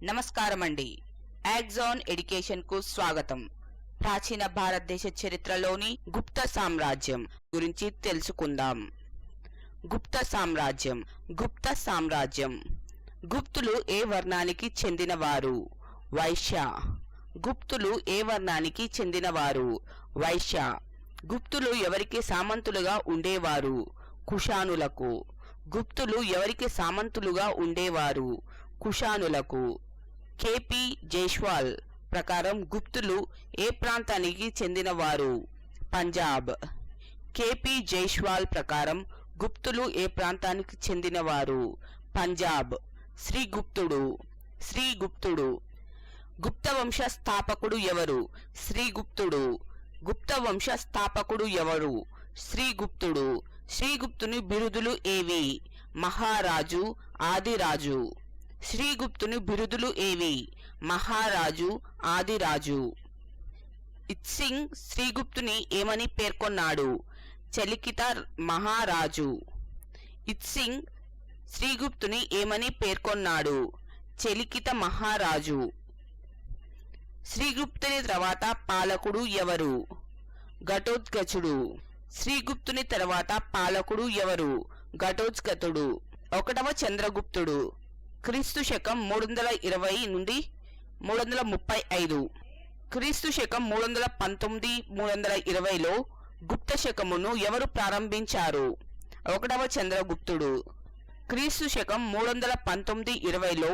నమస్కారమండి. Axon education కు స్వాగతం. ప్రాచీన భారతదేశ చరిత్రలోని గుప్త సామ్రాజ్యం గురించి తెలుసుకుందాం. గుప్త సామ్రాజ్యం గుప్తులు ఏ వర్ణానికి చెందినవారు? వైశ్య. గుప్తులు ఏ వర్ణానికి చెందినవారు? వైశ్య. గుప్తులు ఎవరికి సామంతులుగా ఉండేవారు? కుషానులకు. గుప్తులు ఎవరికి సామంతులుగా ఉండేవారు? కుషానులకు. కెపి జైస్వాల్ ప్రకారం గుప్తులు ఏ ప్రాంతానికి చెందినవారు? పంజాబ్. కెపి జైస్వాల్ ప్రకారం గుప్తులు ఏ ప్రాంతానికి చెందినవారు? పంజాబ్. శ్రీగుప్తుడు. గుప్త వంశ స్థాపకుడు ఎవరు? శ్రీగుప్తుడు. గుప్త వంశ స్థాపకుడు ఎవరు? శ్రీగుప్తుడు. శ్రీగుప్తుని బిరుదులు ఏవి? మహారాజు, ఆదిరాజు. శ్రీగుప్తుని బిరుదులు ఏవి? మహారాజు, ఆదిరాజు. ఇత్సింగ్ శ్రీగుప్తుని ఏమని పేర్కొన్నాడు? చలికిత మహారాజు. ఇత్సింగ్ శ్రీగుప్తుని ఏమని పేర్కొన్నాడు? చలికిత మహారాజు. శ్రీగుప్తుని తర్వాత పాలకుడు ఎవరు? ఘటోత్కచుడు. శ్రీగుప్తుని తర్వాత పాలకుడు ఎవరు? ఘటోత్కచుడు. 1వ చంద్రగుప్తుడు. క్రీస్తు శకం 320 నుండి 335. క్రీస్తు శకం 319 320లో గుప్త శకమును ఎవరు ప్రారంభించారు? 1వ చంద్రగుప్తుడు. క్రీస్తు శకం 319 20లో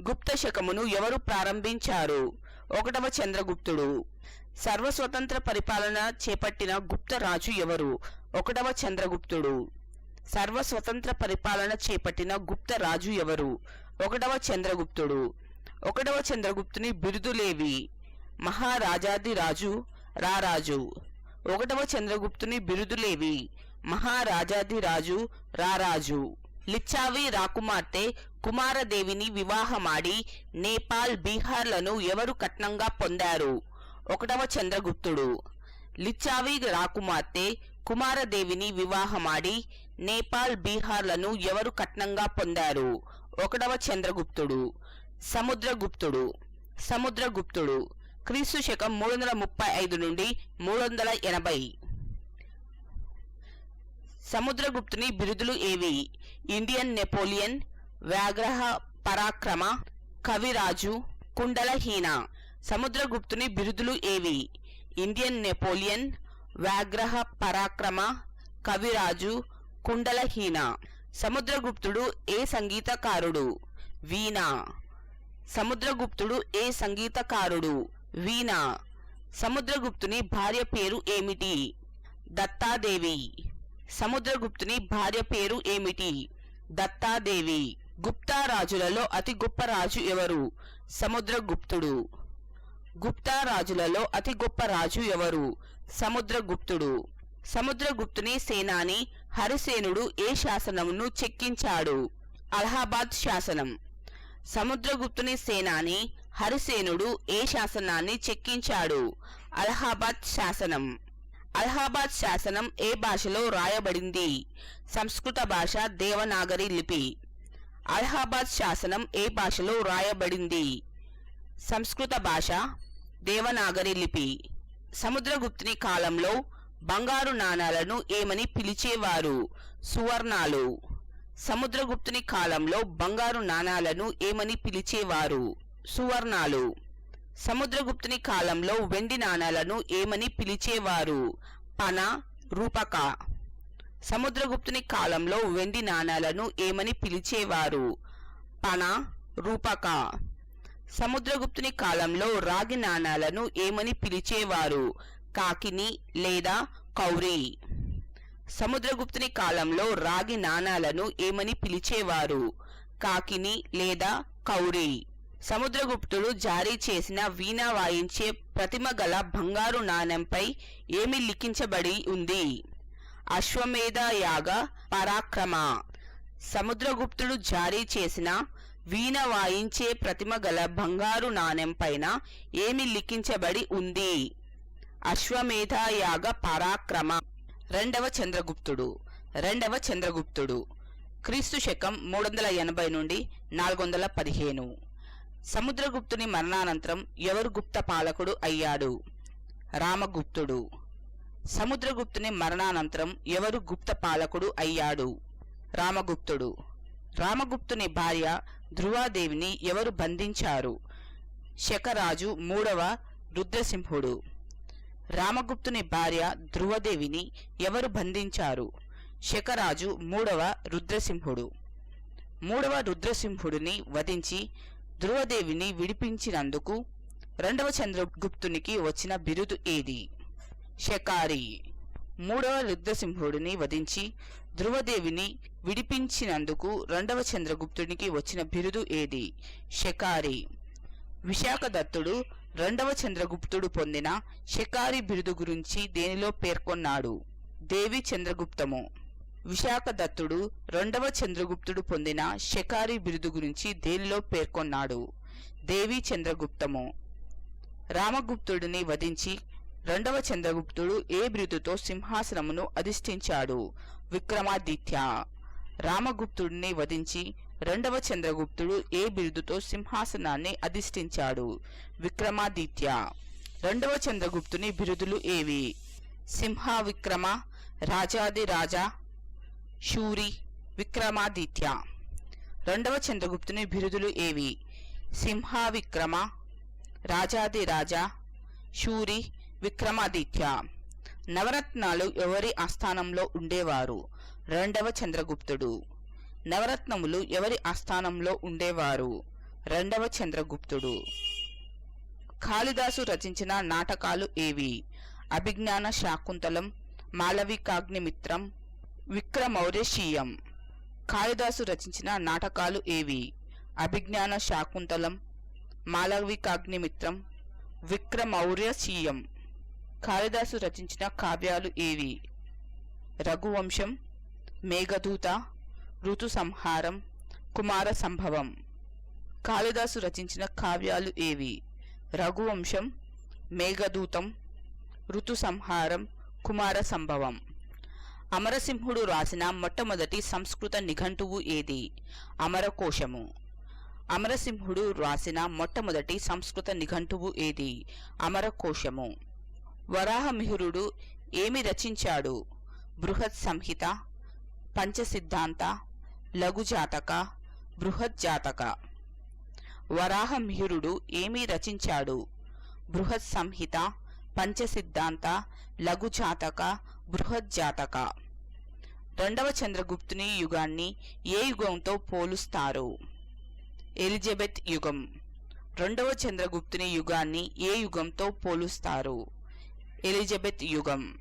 గుప్త శకమును ఎవరు ప్రారంభించారు? 1వ చంద్రగుప్తుడు. సర్వస్వతంత్ర పరిపాలన చేపట్టిన గుప్త రాజు ఎవరు? 1వ చంద్రగుప్తుడు. సర్వస్వతంత్ర పరిపాలన చేపట్టిన గుప్త రాజు ఎవరు? 1వ చంద్రగుప్తుడు. 1వ చంద్రగుప్తుని బిరుదులేవి? మహారాజాదిరాజు, రారాజు. 1వ చంద్రగుప్తుని బిరుదులేవి? మహారాజాదిరాజు, రారాజు. లిచ్చావి రాకుమార్తె కుమారదేవిని వివాహమాడి నేపాల్, బీహార్లను ఎవరు కట్నంగా పొందారు? 1వ చంద్రగుప్తుడు. లిచ్చావి రాకుమార్తె కుమారదేవిని వివాహమాడి నేపాల్, బీహార్లను ఎవరు కట్నంగా పొందారు? 1వ చంద్రగుప్తుడు. సముద్రగుప్తుడు. క్రీస్తు శకం 335 నుండి 380. సముద్రగుప్తుని బిరుదులు ఏవి? ఇండియన్ నెపోలియన్, వ్యాఘ్రహ పరాక్రమ, కవిరాజు, కుండలహీన. సముద్రగుప్తుని బిరుదులు ఏవి? ఇండియన్ నెపోలియన్, వ్యాఘ్రహ పరాక్రమ, కవిరాజు, కుండలహీన. సముద్రగుప్తుడు ఏ సంగీతకారుడు? వీణ. సముద్రగుప్తుడు ఏ సంగీతకారుడు? వీణ. సముద్రగుప్తుని భార్య పేరు ఏమిటి? దత్తాదేవి. సముద్రగుప్తుని భార్య పేరు ఏమిటి? దత్తాదేవి. గుప్తా రాజులలో అతి గొప్ప రాజు ఎవరు? సముద్రగుప్తుడు. గుప్తా రాజులలో అతి గొప్ప రాజు ఎవరు? సముద్రగుప్తుడు. సముద్రగుప్తుని సేనాని హరిసేనుడు ఏ శాసనమును చెక్కించాడు? అలహాబాద్ శాసనం. సముద్రగుప్తుని సేనాని హరిసేనుడు ఏ శాసనాన్ని చెక్కించాడు? అలహాబాద్ శాసనం. అలహాబాద్ శాసనం ఏ భాషలో రాయబడింది? సంస్కృత భాష, దేవనాగరి లిపి. అలహాబాద్ శాసనం ఏ భాషలో రాయబడింది? సంస్కృత భాష, దేవనాగరి లిపి. సముద్రగుప్తుని కాలంలో బంగారు నాణాలను ఏమని పిలిచేవారు? సువర్ణాలు. సముద్రగుప్తుని కాలంలో బంగారు నాణాలను ఏమని పిలిచేవారు? సువర్ణాలు. సముద్రగుప్తుని కాలంలో వెండి నాణాలను ఏమని పిలిచేవారు? పన, రూపక. సముద్రగుప్తుని కాలంలో వెండి నాణాలను ఏమని పిలిచేవారు? పన, రూపక. సముద్రగుప్తుని కాలంలో రాగి నాణాలను ఏమని పిలిచేవారు? కాకిని లేదా కౌరి. సముద్రగుప్తుని కాలంలో రాగి నాణాలను ఏమని పిలిచేవారు? కాకిని లేదా కౌరి. సముద్రగుప్తుడు జారీ చేసిన వీణ వాయించే ప్రతిమ గల బంగారు నాణెంపై ఏమి లిఖించబడి ఉంది? అశ్వమేధ యాగ పరాక్రమ. సముద్రగుప్తుడు జారీ చేసిన వీణ వాయించే ప్రతిమ గల బంగారు నాణెం పైన ఏమి లిఖించబడి ఉంది? అశ్వమేధ యాగ పరాక్రమ. 2వ చంద్రగుప్తుడు. క్రీస్తు శకం 380 నుండి 415. సముద్రగుప్తుని మరణానంతరం ఎవరు గుప్త పాలకుడు అయ్యాడు? రామగుప్తుడు. సముద్రగుప్తుని మరణానంతరం ఎవరు గుప్త పాలకుడు అయ్యాడు? రామగుప్తుడు. రామగుప్తుని భార్య ధ్రువాదేవిని ఎవరు బంధించారు? శకరాజు మూడవ రుద్రసింహుడు. రామగుప్తుని భార్య ధ్రువదేవిని ఎవరు బంధించారు? శకరాజు మూడవ రుద్రసింహుడు. మూడవ రుద్రసింహుడిని వధించి ధ్రువదేవిని విడిపించినందుకు రెండవ చంద్రగుప్తునికి వచ్చిన బిరుదు ఏది? శకారి. మూడవ రుద్రసింహుడిని వధించి ధ్రువదేవిని విడిపించినందుకు రెండవ చంద్రగుప్తునికి వచ్చిన బిరుదు ఏది? శకారి. విశాఖదత్తుడు రెండవ చంద్రగుప్తుడు పొందిన శకారి బిరుదు గురించి దేనిలో పేర్కొన్నాడు? దేవి చంద్రగుప్తము. విశాఖదత్తుడు రెండవ చంద్రగుప్తుడు పొందిన శకారి బిరుదు గురించి దేనిలో పేర్కొన్నాడు? దేవి చంద్రగుప్తము. రామగుప్తుడిని వధించి రెండవ చంద్రగుప్తుడు ఏ బిరుదుతో సింహాసనమును అధిష్ఠించాడు? విక్రమాదిత్య. రామగుప్తుడిని వధించి రెండవ చంద్రగుప్తుడు ఏ బిరుదుతో సింహాసనాన్ని అధిష్ఠించాడు? విక్రమాదిత్య. రెండవ చంద్రగుప్తుని బిరుదులు ఏవి? సింహవిక్రమ, రాజాదిరాజ, శూరి, విక్రమాదిత్య. రెండవ చంద్రగుప్తుని బిరుదులు ఏవి? సింహవిక్రమ, రాజాదిరాజ, శూరి, విక్రమాదిత్య. నవరత్నాలు ఎవరి ఆస్థానంలో ఉండేవారు? రెండవ చంద్రగుప్తుడు. నవరత్నములు ఎవరి ఆస్థానంలో ఉండేవారు? రెండవ చంద్రగుప్తుడు. కాళిదాసు రచించిన నాటకాలు ఏవి? అభిజ్ఞాన శాకుంతలం, మాళవికాగ్నిమిత్రం, విక్రమౌర్యశీయం. కాళిదాసు రచించిన నాటకాలు ఏవి? అభిజ్ఞాన శాకుంతలం, మాళవికాగ్నిమిత్రం, విక్రమౌర్యశీయం. కాళిదాసు రచించిన కావ్యాలు ఏవి? రఘువంశం, మేఘదూత, ఋతు సంహారం, కుమార సంభవం. కాళిదాసు రచించిన కావ్యాలు ఏవి? రఘువంశం, మేఘదూతం, ఋతు సంహారం, కుమార సంభవం. అమరసింహుడు రాసిన మొట్టమొదటి సంస్కృత నిఘంటువు ఏది? అమరకోశము. అమరసింహుడు రాసిన మొట్టమొదటి సంస్కృత నిఘంటువు ఏది? అమరకోశము. వరాహమిహిరుడు ఏమి రచించాడు? బృహత్ సంహిత, పంచసిద్ధాంత, లఘుజాతక, బృహజ్జాతక. వరాహమిహిరుడు ఏమి రచించాడు? బృహత్ సంహిత, పంచసిద్ధాంత, లఘుజాతక, బృహజ్జాతక. రెండవ చంద్రగుప్తుని యుగాన్ని ఏ యుగంతో పోలుస్తారు? ఎలిజబెత్ యుగం. రెండవ చంద్రగుప్తుని యుగాన్ని ఏ యుగంతో పోలుస్తారు? ఎలిజబెత్ యుగం.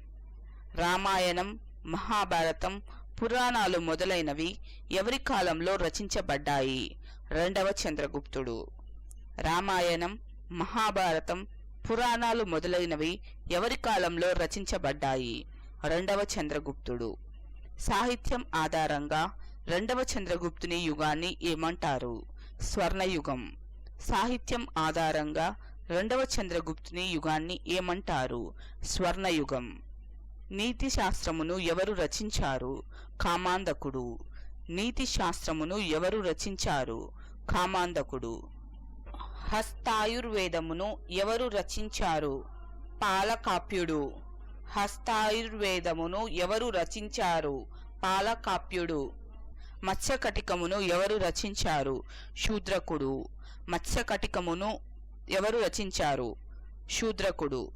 రామాయణం, మహాభారతం, పురాణాలు మొదలైనవి ఎవరి కాలంలో రచించబడ్డాయి? రెండవ చంద్రగుప్తుడు. రామాయణం, మహాభారతం, పురాణాలు మొదలైనవి ఎవరి కాలంలో రచించబడ్డాయి? రెండవ చంద్రగుప్తుడు. సాహిత్యం ఆధారంగా రెండవ చంద్రగుప్తుని యుగాన్ని ఏమంటారు? స్వర్ణయుగం. సాహిత్యం ఆధారంగా రెండవ చంద్రగుప్తుని యుగాన్ని ఏమంటారు? స్వర్ణయుగం. నీతి శాస్త్రమును ఎవరు రచించారు? కామాంధకుడు. నీతి శాస్త్రమును ఎవరు రచించారు? కామాంధకుడు. హస్తాయుర్వేదమును ఎవరు రచించారు? పాలకాప్యుడు. హస్తాయుర్వేదమును ఎవరు రచించారు? పాలకాప్యుడు. మత్స్యకటికమును ఎవరు రచించారు? శూద్రకుడు. మత్స్యకటికమును ఎవరు రచించారు? శూద్రకుడు.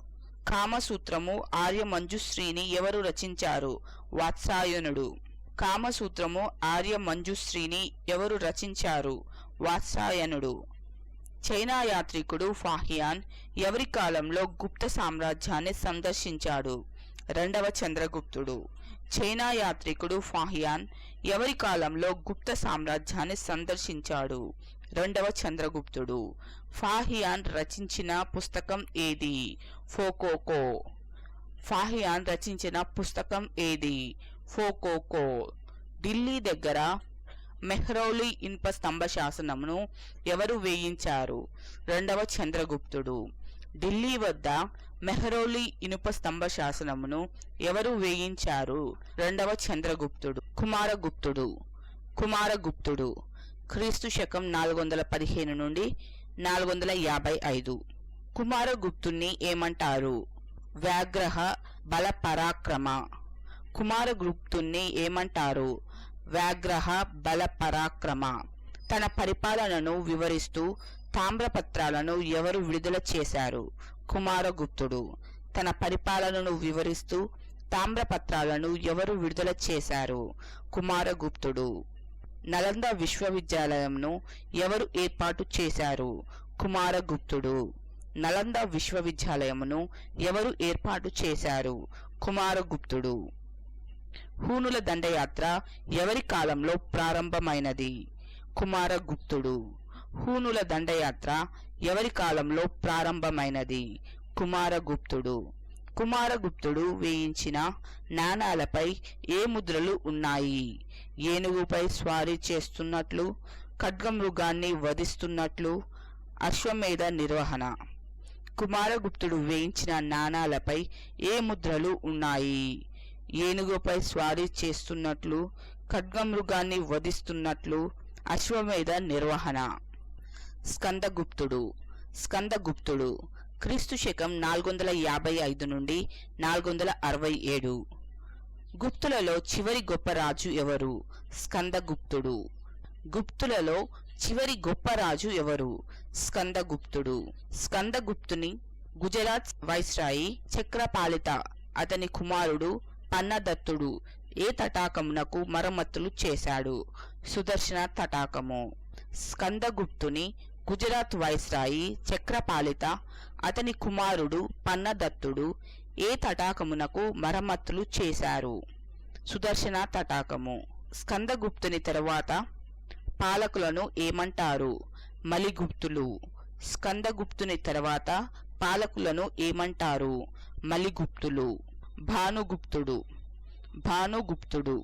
కామసూత్రము ఆర్యమంజుశ్రీని ఎవరు రచించారు? వాత్సాయనుడు. కామసూత్రము ఆర్యమంజుశ్రీని ఎవరు రచించారు? వాత్సాయనుడు. చైనా యాత్రికుడు ఫాహియాన్ ఎవరి కాలంలో గుప్త సామ్రాజ్యాన్ని సందర్శించాడు? రెండవ చంద్రగుప్తుడు. చైనా యాత్రికుడు ఫాహియాన్ ఎవరి కాలంలో గుప్త సామ్రాజ్యాన్ని సందర్శించాడు? రెండవ చంద్రగుప్తుడు. ఫాహియాన్ రచించిన పుస్తకం ఏది? ఫోకోకో. ఫాహియాన్ రచించిన పుస్తకం ఏది? ఫోకోకో. ఢిల్లీ దగ్గర మెహ్రౌలి ఇనుప స్తంభ శాసనమును ఎవరు వేయించారు? రెండవ చంద్రగుప్తుడు. ఢిల్లీ వద్ద మెహ్రౌలి ఇనుప స్తంభ శాసనమును ఎవరు వేయించారు? రెండవ చంద్రగుప్తుడు. కుమారగుప్తుడు. కుమారగుప్తుడు క్రీస్తు శకం 415 నుండి 455. కుమారగుప్తుణ్ణి ఏమంటారు? వ్యాఘ్రహ బల పరాక్రమ. కుమారగుప్తుణ్ణి ఏమంటారు? వ్యాఘ్రహ బల పరాక్రమ. తన పరిపాలనను వివరిస్తూ తామ్రపత్రాలను ఎవరు విడుదల చేశారు? కుమారగుప్తుడు. తన పరిపాలనను వివరిస్తూ తామ్రపత్రాలను ఎవరు విడుదల చేశారు? కుమారగుప్తుడు. నలంద విశ్వవిద్యాలయంను ఎవరు ఏర్పాటు చేశారు? కుమారగుప్తుడు. నలంద విశ్వవిద్యాలయమును ఎవరు ఏర్పాటు చేశారు? కుమారగుప్తుడు. హూనుల దండయాత్ర ఎవరి కాలంలో ప్రారంభమైనది? కుమారగుప్తుడు. హూనుల దండయాత్ర ఎవరి కాలంలో ప్రారంభమైనది? కుమారగుప్తుడు. కుమారగుప్తుడు వేయించిన నాణాలపై ఏ ముద్రలు ఉన్నాయి? ఏనుగుపై స్వారీ చేస్తున్నట్లు, ఖడ్గమృగాన్ని వధిస్తున్నట్లు, అశ్వమేధ నిర్వహణ. కుమారగుప్తుడు వేయించిన నాణాలపై ఏ ముద్రలు ఉన్నాయి? ఏనుగుపై స్వారీ చేస్తున్నట్లు, ఖడ్గమృగాన్ని వధిస్తున్నట్లు, అశ్వమేధ నిర్వహణ. స్కందగుప్తుడు. స్కందగుప్తుడు క్రీస్తు శకం 455 నుండి 467. గుప్తులలో చివరి గొప్ప రాజు ఎవరు? స్కందగుప్తుడు. గుప్తులలో చివరి గొప్ప రాజు ఎవరు? స్కందగుప్తుడు. స్కందగుప్తుని గుజరాత్ వైస్రాయి చక్రపాలిత అతని కుమారుడు పన్నదత్తుడు ఏ తటాకమునకు మరమ్మతులు చేశాడు? సుదర్శన తటాకము. స్కందగుప్తుని గుజరాత్ వైస్రాయి చక్రపాలిత అతని కుమారుడు పన్నదత్తుడు ఏ తటాకమునకు మరమ్మతులు చేశారు? సుదర్శన తటాకము. స్కందగుప్తుని తరువాత పాలకులను ఏమంటారు? మలిగుప్తులు. స్కందగుప్తుని తరువాత పాలకులను ఏమంటారు? మలిగుప్తులు. భానుగుప్తుడు. భానుగుప్తుడు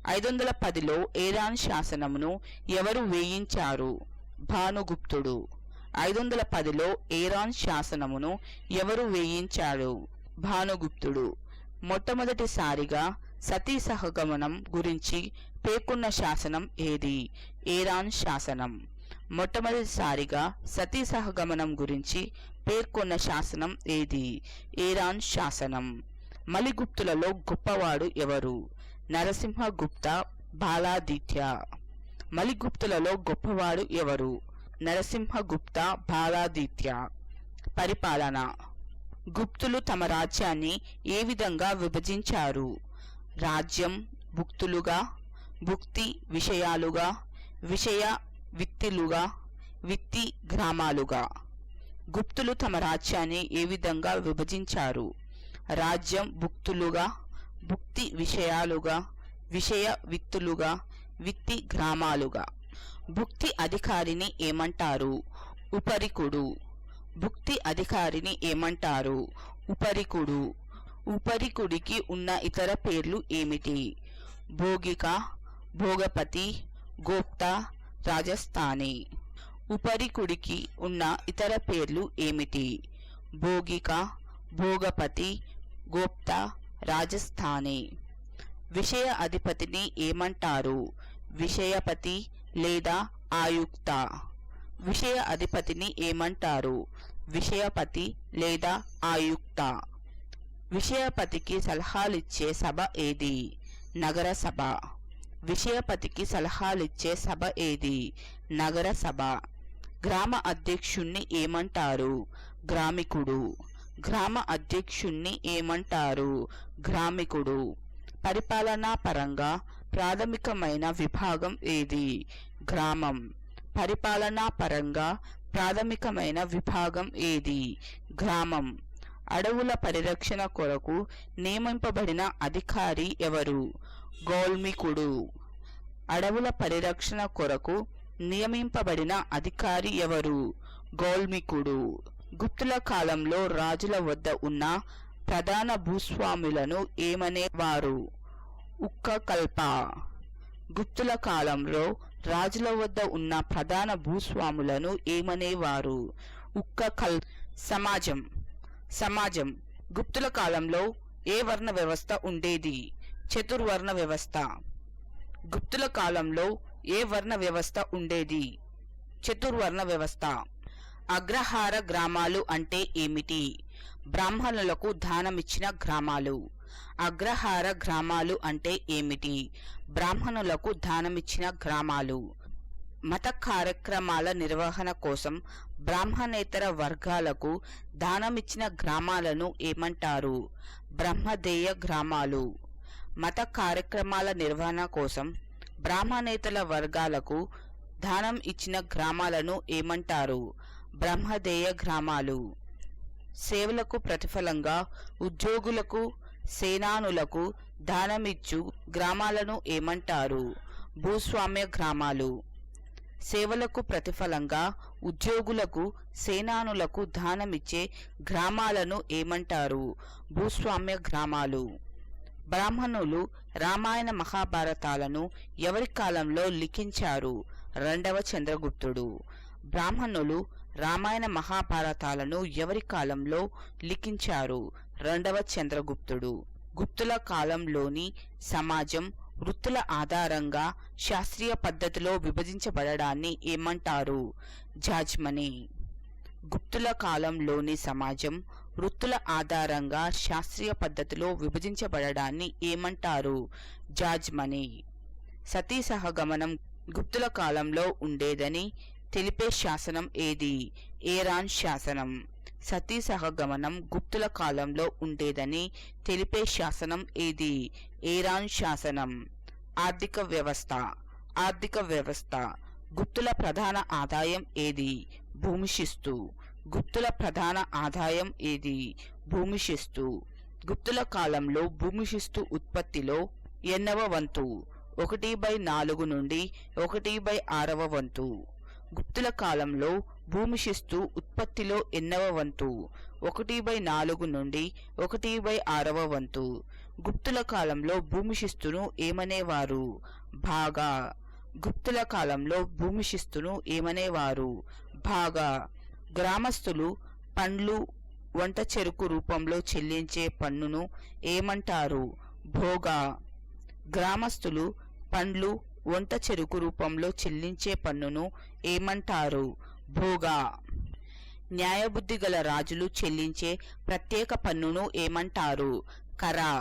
510లో ఏరాన్ శాసనమును ఎవరు వేయించారు? భానుగుప్తుడు. 510లో ఏరాన్ శాసనమును ఎవరు వేయించారు? భానుగుప్తుడు. మొట్టమొదటిసారిగా సతీ సహగమనం గురించి పేర్కొన్న శాసనం ఏది? ఏరాన్ శాసనం. మొట్టమొదటిసారిగా సతీ సహగమనం గురించి పేర్కొన్న శాసనం ఏది? ఏరాన్ శాసనం. మలిగుప్తులలో గొప్పవాడు ఎవరు? నరసింహగుప్త బాలాదిత్య. మలిగుప్తులలో గొప్పవాడు ఎవరు? నరసింహగుప్త బాలాదిత్య. పరిపాలన. గుప్తులు తమ రాజ్యాన్ని ఏ విధంగా విభజించారు? రాజ్యం భుక్తులుగా, భుక్తి విషయాలుగా, విషయ విత్తిలుగా, విత్తి గ్రామాలుగా. గుప్తులు తమ రాజ్యాన్ని ఏ విధంగా విభజించారు? రాజ్యం భుక్తులుగా, భుక్తి విషయాలుగా, విషయ విత్తులుగా, విత్తి గ్రామాలుగా. భుక్తి అధికారిని ఏమంటారు? ఉపరికుడు. భుక్తి అధికారిని ఏమంటారు? ఉపరికుడు. ఉపరికుడికి ఉన్న ఇతర పేర్లు ఏమిటి? భోగిక, భోగపతి, గోప్తా, రాజస్థానీ. ఉపరికుడికి ఉన్న ఇతర పేర్లు ఏమిటి? భోగిక, భోగపతి, గోప్తా, రాజస్థానీ. విషయ అధిపతిని ఏమంటారు? విషయపతి లేదా ఆయుక్త. విషయ అధిపతిని ఏమంటారు? విషయపతి లేదా ఆయుక్త. విషయపతికి సలహాలిచ్చే సభ ఏది? నగర సభ. విషయపతికి సలహాలిచ్చే సభ ఏది? నగర సభ. గ్రామ అధ్యక్షుణ్ణి ఏమంటారు? గ్రామికుడు. గ్రామ అధ్యక్షుణ్ణి ఏమంటారు? గ్రామికుడు. పరిపాలనా పరంగా ప్రాథమికమైన విభాగం ఏది? గ్రామం. పరిపాలనా పరంగా ప్రాథమికమైన విభాగం ఏది? గ్రామం. అడవుల పరిరక్షణ కొరకు నియమింపబడిన అధికారి ఎవరు? గౌల్మికుడు. అడవుల పరిరక్షణ కొరకు నియమింపబడిన అధికారి ఎవరు? గౌల్మికుడు. గుప్తుల కాలంలో రాజుల వద్ద ఉన్న ప్రధాన భూస్వాములను ఏమనేవారు? ఉక్కకల్ప. గుప్తుల కాలంలో రాజుల వద్ద ఉన్న ప్రధాన భూస్వాములను ఏమనేవారు? ఉక్కకల్ప. సమాజం. సమాజం. గుప్తుల కాలంలో ఏ వర్ణ వ్యవస్థ ఉండేది? చతుర్వర్ణ వ్యవస్థ. గుప్తుల కాలంలో ఏ వర్ణ వ్యవస్థ ఉండేది? చతుర్వర్ణ వ్యవస్థ. అగ్రహార గ్రామాలు అంటే ఏమిటి? బ్రాహ్మణులకు దానమిచ్చిన గ్రామాలు. అగ్రహార గ్రామాలు అంటే ఏమిటి? బ్రాహ్మణులకు దానమిచ్చిన గ్రామాలు. మత కార్యక్రమాల నిర్వహణ కోసం బ్రాహ్మణేతర వర్గాలకు దానమిచ్చిన గ్రామాలను ఏమంటారు? బ్రహ్మదేయ గ్రామాలు. మత కార్యక్రమాల నిర్వహణ కోసం బ్రాహ్మణేతర వర్గాలకు దానం ఇచ్చిన గ్రామాలను ఏమంటారు? బ్రహ్మదేయ గ్రామాలు. సేవలకు ప్రతిఫలంగా ఉద్యోగులకు, సేనానులకు దానమిచ్చు గ్రామాలను ఏమంటారు? భూస్వామ్య గ్రామాలు. సేవలకు ప్రతిఫలంగా ఉద్యోగులకు, సేనానులకు దానమిచ్చే గ్రామాలను ఏమంటారు? భూస్వామ్య గ్రామాలు. బ్రాహ్మణులు రామాయణ మహాభారతాలను ఎవరి కాలంలో లిఖించారు? రెండవ చంద్రగుప్తుడు. బ్రాహ్మణులు రామాయణ మహాభారతాలను ఎవరి కాలంలో లిఖించారు? రెండవ చంద్రగుప్తుడు. గుప్తుల కాలంలోని సమాజం వృత్తుల ఆధారంగా శాస్త్రీయ పద్ధతిలో విభజించబడడాన్ని ఏమంటారు? జాజ్మనీ. గుప్తుల కాలంలోని సమాజం వృత్తుల ఆధారంగా శాస్త్రీయ పద్ధతిలో విభజించబడడాన్ని ఏమంటారు? జాజ్మనీ. సతీ సహగమనం గుప్తుల కాలంలో ఉండేదని తెలిపే శాసనం ఏది? ఏరాన్ శాసనం. సతీ సహగమనం గుప్తుల కాలంలో ఉండేదని తెలిపే శాసనం ఏది? ఏరాన్ శాసనం. ఆర్థిక వ్యవస్థ. ఆర్థిక వ్యవస్థ. గుప్తుల ప్రధాన ఆదాయం ఏది? భూమి శిస్తు. గుప్తుల ప్రధాన ఆదాయం ఏది? భూమి శిస్తు. గుప్తుల కాలంలో భూమి శిస్తు ఉత్పత్తిలో ఎన్నవ వంతు? 1/4 నుండి 1/6 వంతు. గుప్తుల కాలంలో భూమి శిస్తు ఉత్పత్తిలో ఎన్నవ వంతు? 1/4 నుండి 1/6 వంతు. గుప్తుల కాలంలో భూమి శిస్తును ఏమనేవారు? భాగా. గుప్తుల కాలంలో భూమి శిస్తును ఏమనేవారు? భాగా. గ్రామస్తులు పండ్లు, వంట చెరుకు రూపంలో చెల్లించే పన్నును ఏమంటారు? భోగా. గ్రామస్తులు పండ్లు, వంట చెరుకు రూపంలో చెల్లించే పన్నును ఏమంటారు? భోగా. న్యాయబుద్ధి గల రాజులు చెల్లించే ప్రత్యేక పన్నును ఏమంటారు? కరా.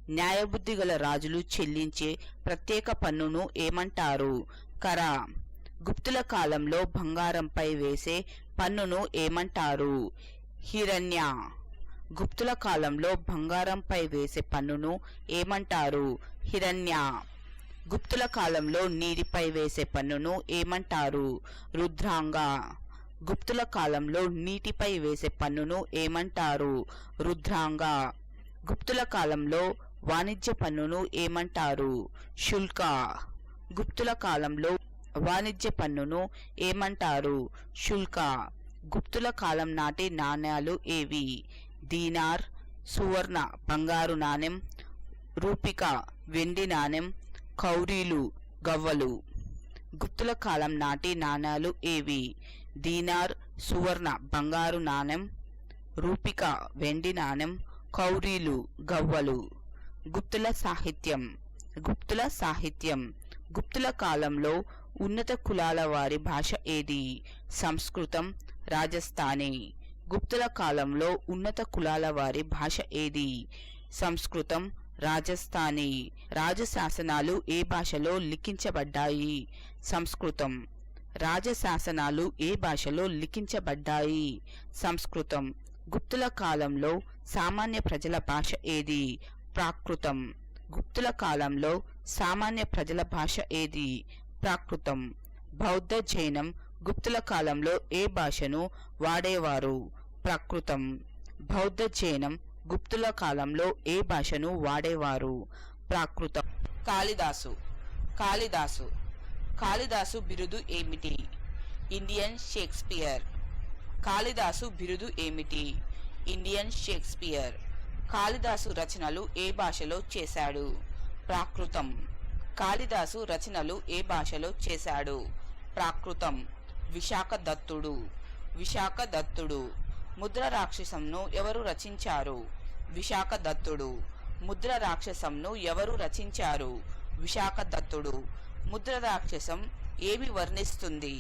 న్యాయబుద్ధి గల రాజులు చెల్లించే ప్రత్యేక పన్నును ఏమంటారు? కరా. గుప్తుల కాలంలో బంగారంపై వేసే పన్నును ఏమంటారు? హిరణ్య. గుప్తుల కాలంలో బంగారంపై వేసే పన్నును ఏమంటారు? హిరణ్య. గుప్తుల కాలంలో నీటిపై వేసే పన్నును ఏమంటారు? రుద్రాంగ. గుప్తుల కాలంలో నీటిపై వేసే పన్నును ఏమంటారు? రుద్రాంగ. గుప్తుల కాలంలో వాణిజ్య పన్నును ఏమంటారు? శుల్క. గుప్తుల కాలంలో వాణిజ్య పన్నును ఏమంటారు? శుల్క. గుప్తుల కాలం నాటి నాణ్యాలు ఏవి? దీనార్ సువర్ణ బంగారు నాణెం, రూపిక వెండి నాణెం, కౌరీలు గవ్వలు. గుప్తుల కాలం నాటి నాణ్యాలు ఏవి? దీనార్ సువర్ణ బంగారు నాణెం, రూపిక వెండి నాణెం, కౌరీలు గవ్వలు. గుప్తుల సాహిత్యం. గుప్తుల సాహిత్యం. గుప్తుల కాలంలో ఉన్నత కులాల వారి భాష ఏది? సంస్కృతం, రాజస్థానీ. గుప్తుల కాలంలో ఉన్నత కులాల వారి భాష ఏది? సంస్కృతం, రాజస్థానీ. రాజశాసనాలు ఏ భాషలో లిఖించబడ్డాయి? సంస్కృతం. రాజశాసనాలు ఏ భాషలో లిఖించబడ్డాయి? సంస్కృతం. గుప్తుల కాలంలో సామాన్య ప్రజల భాష ఏది? ప్రాకృతం. గుప్తుల కాలంలో సామాన్య ప్రజల భాష ఏది? ప్రాకృతం. బౌద్ధ, జైనం గుప్తుల కాలంలో ఏ భాషను వాడేవారు? ప్రాకృతం. బౌద్ధ, జైనం గుప్తుల కాలంలో ఏ భాషను వాడేవారు? ప్రాకృతం. కాళిదాసు. కాళిదాసు. కాళిదాసు బిరుదు ఏమిటి? Indian Shakespeare. కాళిదాసు బిరుదు ఏమిటి? Indian Shakespeare. కాళిదాసు రచనలు ఏ భాషలో చేశాడు? ప్రాకృతం. కాళిదాసు రచనలు ఏ భాషలో చేశాడు? ప్రాకృతం. విశాఖ దత్తుడు. విశాఖ దత్తుడు. ముద్ర రాక్షసంను ఎవరు రచించారు? విశాఖ దత్తుడు. ముద్ర రాక్షసంను ఎవరు రచించారు? విశాఖ దత్తుడు. ముద్ర రాక్షసం ఏమి వర్ణిస్తుంది?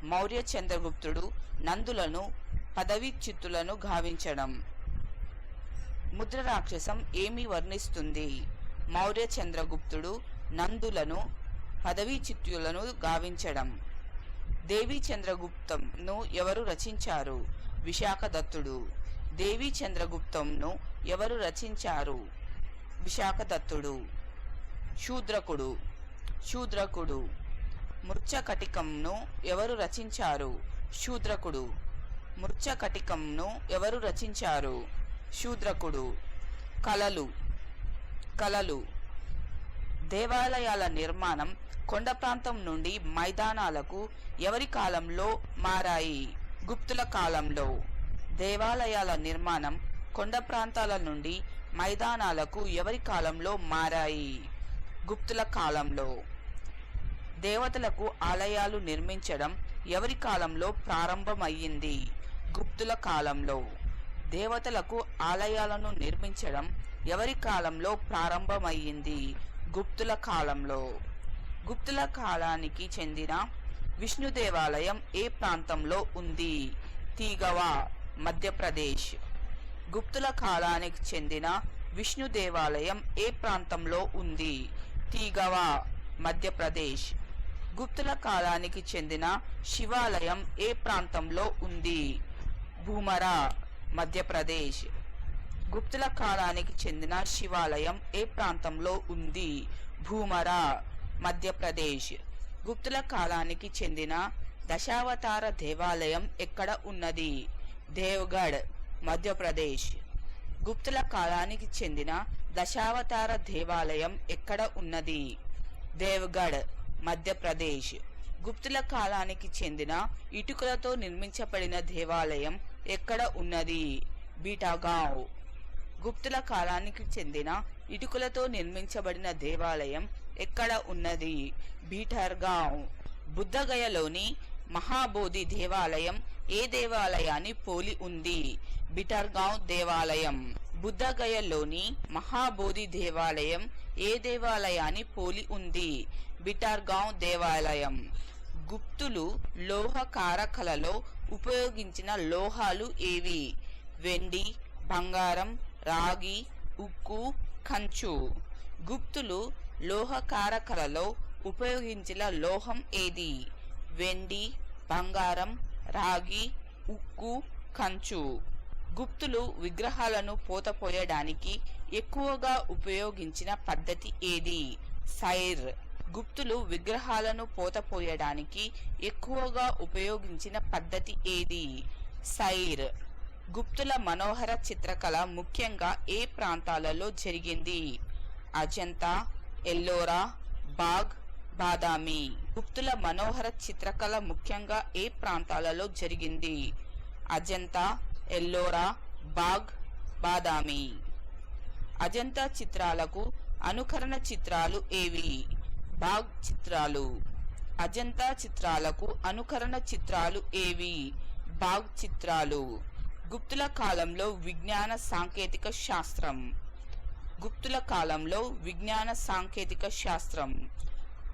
మౌర్య చంద్రగుప్తుడు నందులను పదవీచ్యుతులను గావించడం. ముద్ర రాక్షసం ఏమి వర్ణిస్తుంది? మౌర్య చంద్రగుప్తుడు నందులను పదవీచ్యుతులను గావించడం. దేవీ చంద్రగుప్తంను ఎవరు రచించారు? విశాఖదత్తుడు. దేవీ చంద్రగుప్తంను ఎవరు రచించారు? విశాఖదత్తుడు. శూద్రకుడు. మృచ్ఛకటికంను ఎవరు రచించారు? శూద్రకుడు. కళలు. దేవాలయాల నిర్మాణం కొండ ప్రాంతం నుండి మైదానాలకు ఎవరి కాలంలో మారాయి? గుప్తుల కాలంలో. దేవాలయాల నిర్మాణం కొండ ప్రాంతాల నుండి మైదానాలకు ఎవరి కాలంలో మారాయి? గుప్తుల కాలంలో. దేవతలకు ఆలయాలు నిర్మించడం ఎవరి కాలంలో ప్రారంభమయ్యింది? గుప్తుల కాలంలో. దేవతలకు ఆలయాలను నిర్మించడం ఎవరి కాలంలో ప్రారంభమయ్యింది? గుప్తుల కాలంలో. గుప్తుల కాలానికి చెందిన విష్ణు దేవాలయం ఏ ప్రాంతంలో ఉంది? తీగవా, మధ్యప్రదేశ్. గుప్తుల కాలానికి చెందిన విష్ణు దేవాలయం ఏ ప్రాంతంలో ఉంది? తీగవా, మధ్యప్రదేశ్. గుప్తుల కాలానికి చెందిన శివాలయం ఏ ప్రాంతంలో ఉంది? భూమరా, మధ్యప్రదేశ్. గుప్తుల కాలానికి చెందిన శివాలయం ఏ ప్రాంతంలో ఉంది? భూమరా, మధ్యప్రదేశ్. గుప్తుల కాలానికి చెందిన దశావతార దేవాలయం ఎక్కడ ఉన్నది? దేవగఢ్, మధ్యప్రదేశ్. గుప్తుల కాలానికి చెందిన దశావతార దేవాలయం ఎక్కడ ఉన్నది? దేవగఢ్, మధ్యప్రదేశ్. గుప్తుల కాలానికి చెందిన ఇటుకలతో నిర్మించబడిన దేవాలయం ఎక్కడ ఉన్నది? బీటాగావ్. గుప్తుల కాలానికి చెందిన ఇటుకలతో నిర్మించబడిన దేవాలయం ఎక్కడ ఉన్నది? బీటర్గావ్. బుద్ధగయలోని మహాబోధి దేవాలయం ఏ దేవాలయాన్ని పోలి ఉంది? బిటర్గావ్ దేవాలయం. బుద్ధగయలోని మహాబోధి దేవాలయం ఏ దేవాలయాన్ని పోలి ఉంది? బిటర్గావ్ దేవాలయం. గుప్తులు లోహకారకలలో ఉపయోగించిన లోహాలు ఏవి? వెండి, బంగారం, రాగి, ఉక్కు, కంచు. గుప్తులు లోహకారకలలో ఉపయోగించిన లోహం ఏది? వెండి, బంగారం, రాగి, ఉక్కు, కంచు. గుప్తులు విగ్రహాలను పోతపోయడానికి ఎక్కువగా ఉపయోగించిన పద్ధతి ఏది? సైర్. గుప్తులు విగ్రహాలను పోతపోయడానికి ఎక్కువగా ఉపయోగించిన పద్ధతి ఏది? సైర్. గుప్తుల మనోహర చిత్రకళ ముఖ్యంగా ఏ ప్రాంతాలలో జరిగింది? అజంతా, ఎల్లోరా, బాగ్, బాదామి. గుప్తుల మనోహర చిత్రకళ ముఖ్యంగా ఏ ప్రాంతాలలో జరిగింది? అజంతా, ఎల్లోరా, బాగ్, బాదామి. అజంతా చిత్రాలకు అనుకరణ చిత్రాలు ఏవి? బాగ్ చిత్రాలు. అజంతా చిత్రాలకు అనుకరణ చిత్రాలు ఏవి? బాగ్ చిత్రాలు. గుప్తుల కాలంలో విజ్ఞాన సాంకేతిక శాస్త్రం. గుప్తుల కాలంలో విజ్ఞాన సాంకేతిక శాస్త్రం.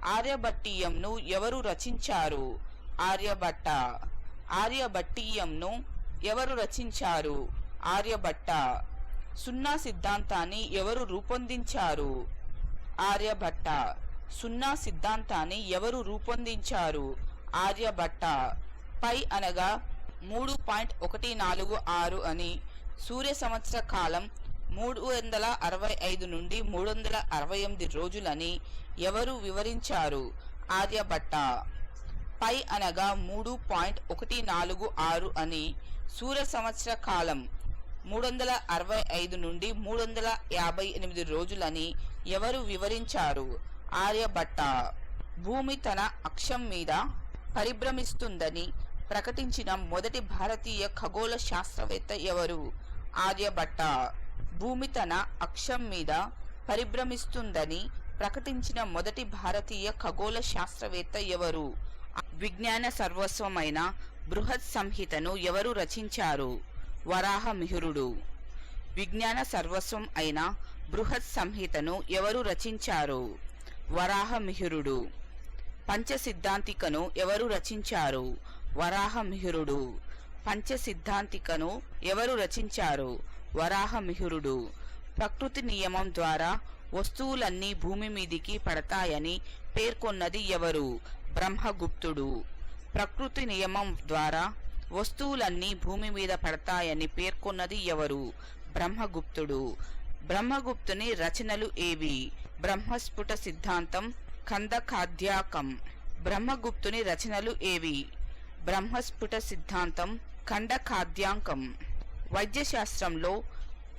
ఆర్యభట్టీయంను ఎవరు రచించారు? ఆర్యభట్ట. ఆర్యభట్టీయంను ఎవరు రచించారు? ఆర్యభట్ట. సున్నా సిద్ధాంతాన్ని ఎవరు రూపొందించారు? ఆర్యభట్ట. సున్నా సిద్ధాంతాన్ని ఎవరు రూపొందించారు? ఆర్యభట్ట. పై అనగా 3.146 అని, సూర్య సంవత్సర కాలం 365 నుండి 368 రోజులని ఎవరు వివరించారు? ఆర్యభట్ట. పై అనగా 3.146 అని, సూర్య సంవత్సర కాలం 365 నుండి 358 రోజులని ఎవరు వివరించారు? ఆర్యభట్ట. భూమి తన అక్షం మీద పరిభ్రమిస్తుందని ప్రకటించిన మొదటి భారతీయ ఖగోళ శాస్త్రవేత్త ఎవరు? ఆర్యభట్ట. భూమి తన అక్షం మీద పరిభ్రమిస్తుందని ప్రకటించిన మొదటి భారతీయ ఖగోళ శాస్త్రవేత్త ఎవరు? విజ్ఞాన సర్వస్వమైన బృహత్ సంహితను ఎవరు రచించారు? వరాహమిహిరుడు. విజ్ఞాన సర్వస్వం అయిన బృహత్ సంహితను ఎవరు రచించారు? వరాహమిహిరుడు. పంచసిద్ధాంతికను ఎవరు రచించారు? వరాహమిహిరుడు. పంచసిద్ధాంతికను ఎవరు రచించారు? వరాహమిహిరుడు. ప్రకృతి నియమం ద్వారా వస్తువులన్నీ భూమి మీదికి పడతాయని పేర్కొన్నది ఎవరు? బ్రహ్మగుప్తుడు. ప్రకృతి నియమం ద్వారా వస్తువులన్నీ భూమి మీద పడతాయని పేర్కొన్నది ఎవరు? బ్రహ్మగుప్తుడు. బ్రహ్మగుప్తుని రచనలు ఏవి? బ్రహ్మస్ఫుట సిద్ధాంతం, ఖండకాద్యాకం. బ్రహ్మగుప్తుని రచనలు ఏవి? బ్రహ్మస్ఫుట సిద్ధాంతం, ఖండకాద్యాంకం. వైద్యశాస్త్రంలో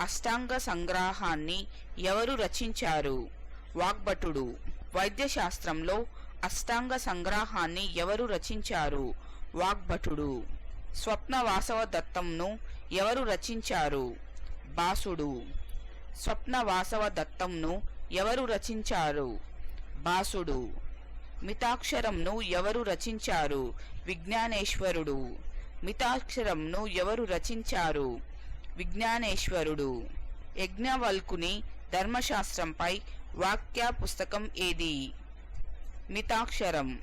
అష్టాంగ సంగ్రహాన్ని ఎవరు రచించారు? వాగ్భటుడు. వైద్యశాస్త్రంలో అష్టాంగ సంగ్రహాన్ని ఎవరు రచించారు? వాగ్భటుడు. స్వప్న వాసవ దత్తంను ఎవరు రచించారు? భాసుడు. స్వప్న వాసవ దత్తంను ఎవరు రచించారు? భాసుడు. మితాక్షరంను ఎవరు రచించారు? విజ్ఞానేశ్వరుడు. మితాక్షరంను ఎవరు రచించారు? విజ్ఞానేశ్వరుడు. యజ్ఞవల్కుని ధర్మశాస్త్రంపై వాక్య పుస్తకం ఏది? మితాక్షరం.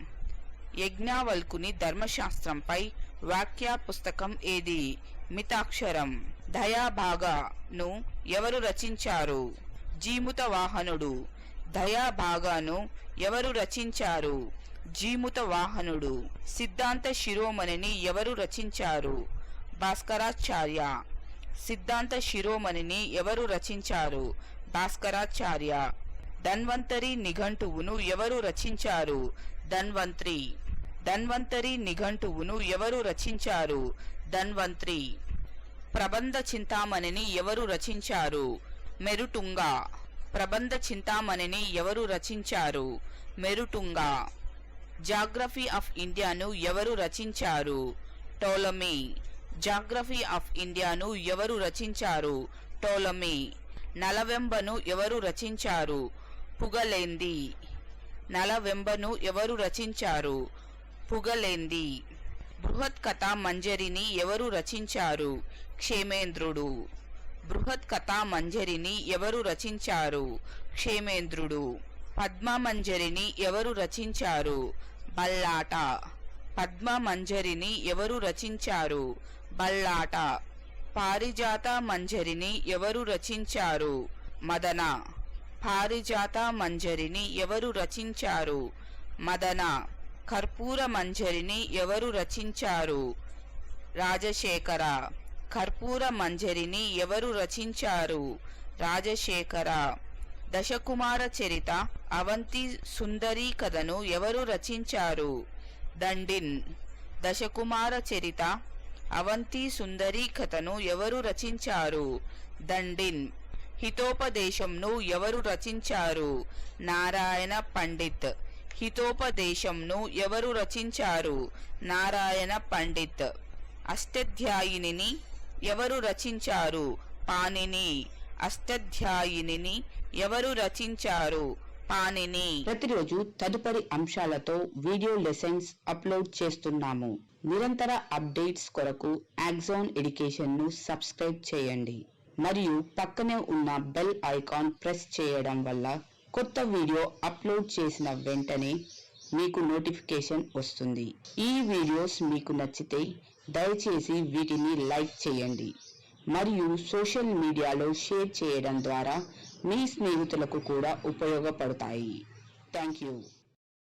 యజ్ఞవల్కుని ధర్మశాస్త్రంపై వాక్య పుస్తకం ఏది? మితాక్షరం. దయాభాగను ఎవరు రచించారు? జీముత వాహనుడు. దయాభాగను ఎవరు రచించారు? జీముత వాహనుడు. సిద్ధాంత శిరోమణిని ఎవరు రచించారు? భాస్కరాచార్య. సిద్ధాంత శిరోమణిని ఎవరు రచించారు? భాస్కరాచార్య. ధన్వంతరి నిఘంటువును ఎవరు రచించారు? ధన్వంత్రి. ధన్వంతరి నిఘంటువును ఎవరు రచించారు? ధన్వంత్రి. ప్రబంధ చింతామణిని ఎవరు రచించారు? మెరుటుంగ. ప్రబంధ చింతామణిని ఎవరు రచించారు? మెరుటుంగ. జాగ్రఫీ ఆఫ్ ఇండియాను ఎవరు రచించారు? టోలమీ. జాగ్రఫీ ఆఫ్ ఇండియాను ఎవరు రచించారు? టోలమీ. నలవెంబను ఎవరు రచించారు? పుగలేంది. నలవెంబను ఎవరు రచించారు? పుగలేంది. బృహత్ కథా మంజరిని ఎవరు రచించారు? క్షేమేంద్రుడు. బృహత్ కథా మంజరిని ఎవరు రచించారు? క్షేమేంద్రుడు. పద్మమంజరిని ఎవరు రచించారు? బల్లాట. పద్మమంజరిని ఎవరు రచించారు? బల్లాట. పారిజాత మంజరిని ఎవరు రచించారు? మదన. పారిజాత మంజరిని ఎవరు రచించారు? మదన. కర్పూర మంజరిని ఎవరు రచించారు? రాజశేఖర. కర్పూర మంజరిని ఎవరు రచించారు? రాజశేఖర. దశకుమార చరిత అవంతి సుందరీ కథను ఎవరు రచించారు? దండిన్. దశకుమార చరిత అవంతి సుందరీ కథను ఎవరు రచించారు? దండిన్. హితోపదేశంను ఎవరు రచించారు? నారాయణ పండిత్. హితోపదేశంను ఎవరు రచించారు? నారాయణ పండిత్. అష్టాధ్యాయినిని ఎవరు రచించారు? పాణిని. అష్టాధ్యాయినిని ఎవరు రచించారు? పాణిని. ప్రతిరోజు తదుపరి అంశాలతో వీడియో లెసన్స్ అప్లోడ్ చేస్తున్నాము. నిరంతర అప్డేట్స్ కొరకు యాక్జోన్ ఎడ్యుకేషన్ ను సబ్స్క్రైబ్ చేయండి మరియు పక్కనే ఉన్న బెల్ ఐకాన్ ప్రెస్ చేయడం వల్ల కొత్త వీడియో అప్లోడ్ చేసిన వెంటనే మీకు నోటిఫికేషన్ వస్తుంది. ఈ వీడియోస్ మీకు నచ్చితే దయచేసి వీటిని లైక్ చేయండి మరియు సోషల్ మీడియాలో షేర్ చేయడం ద్వారా మీ స్నేహితులకు కూడా ఉపయోగపడతాయి. Thank you.